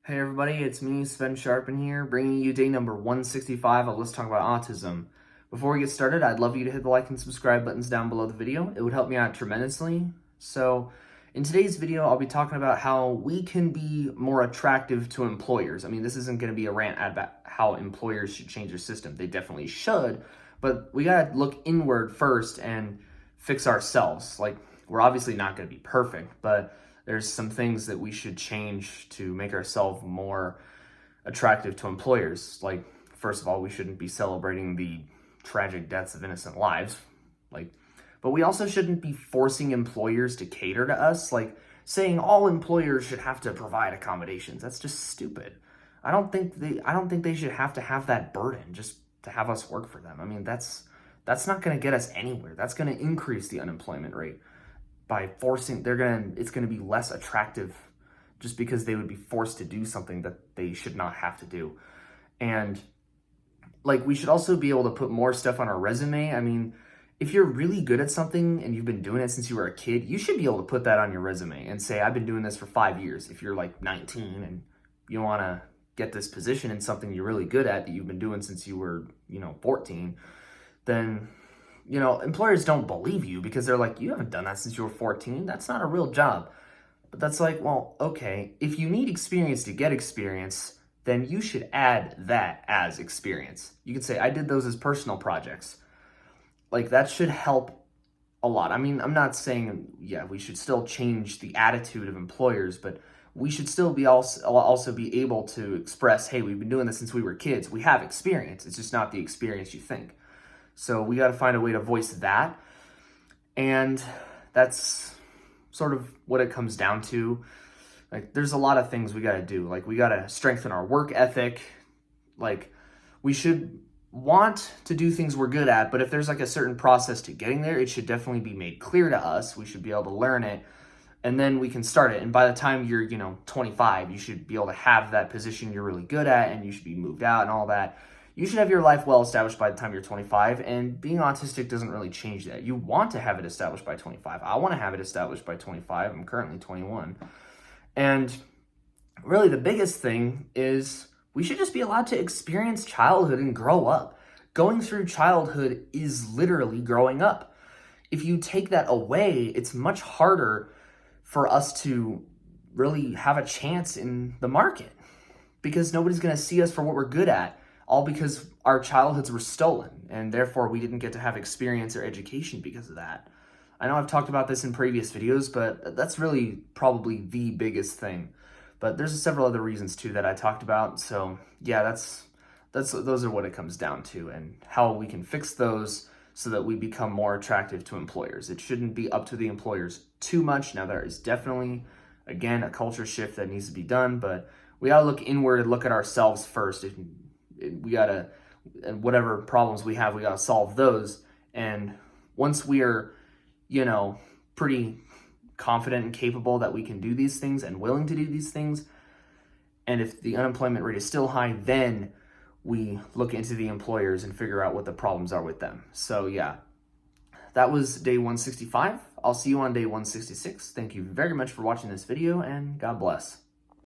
Hey everybody, it's me, Sven Sharpen here, bringing you day number 165 of Let's Talk About Autism. Before we get started, I'd love you to hit the like and subscribe buttons down below the video. It would help me out tremendously. So, in today's video, I'll be talking about how we can be more attractive to employers. I mean, this isn't going to be a rant about how employers should change their system. They definitely should, but we gotta look inward first and fix ourselves. Like, we're obviously not going to be perfect, but there's some things that we should change to make ourselves more attractive to employers. Like, first of all, we shouldn't be celebrating the tragic deaths of innocent lives. But we also shouldn't be forcing employers to cater to us. Like, saying all employers should have to provide accommodations. That's just stupid. I don't think they should have to have that burden just to have us work for them. I mean, that's not going to get us anywhere. That's going to increase the unemployment rate. By forcing, it's gonna be less attractive just because they would be forced to do something that they should not have to do. And like, we should also be able to put more stuff on our resume. I mean, if you're really good at something and you've been doing it since you were a kid, you should be able to put that on your resume and say, I've been doing this for 5 years. If you're like 19 and you want to get this position in something you're really good at that you've been doing since you were, 14, then employers don't believe you because they're like, you haven't done that since you were 14. That's not a real job. But that's like, well, okay, if you need experience to get experience, then you should add that as experience. You could say, I did those as personal projects. Like, that should help a lot. I mean, I'm not saying, we should still change the attitude of employers, but we should still be also be able to express, hey, we've been doing this since we were kids. We have experience. It's just not the experience you think. So we got to find a way to voice that. And that's sort of what it comes down to. Like, there's a lot of things we got to do. Like, we got to strengthen our work ethic. Like, we should want to do things we're good at, but if there's like a certain process to getting there, it should definitely be made clear to us. We should be able to learn it, and then we can start it. And by the time you're, 25, you should be able to have that position you're really good at, and you should be moved out and all that. You should have your life well established by the time you're 25, and being autistic doesn't really change that. You want to have it established by 25. I want to have it established by 25. I'm currently 21. And really the biggest thing is we should just be allowed to experience childhood and grow up. Going through childhood is literally growing up. If you take that away, it's much harder for us to really have a chance in the market because nobody's going to see us for what we're good at. All because our childhoods were stolen, and therefore we didn't get to have experience or education because of that. I know I've talked about this in previous videos, but that's really probably the biggest thing. But there's several other reasons too that I talked about. So yeah, those are what it comes down to, and how we can fix those so that we become more attractive to employers. It shouldn't be up to the employers too much. Now, there is definitely, again, a culture shift that needs to be done, but we gotta look inward and look at ourselves first. We gotta, and whatever problems we have, we gotta solve those. And once we are, pretty confident and capable that we can do these things and willing to do these things, and if the unemployment rate is still high, then we look into the employers and figure out what the problems are with them. So yeah, that was day 165. I'll see you on day 166. Thank you very much for watching this video, and God bless.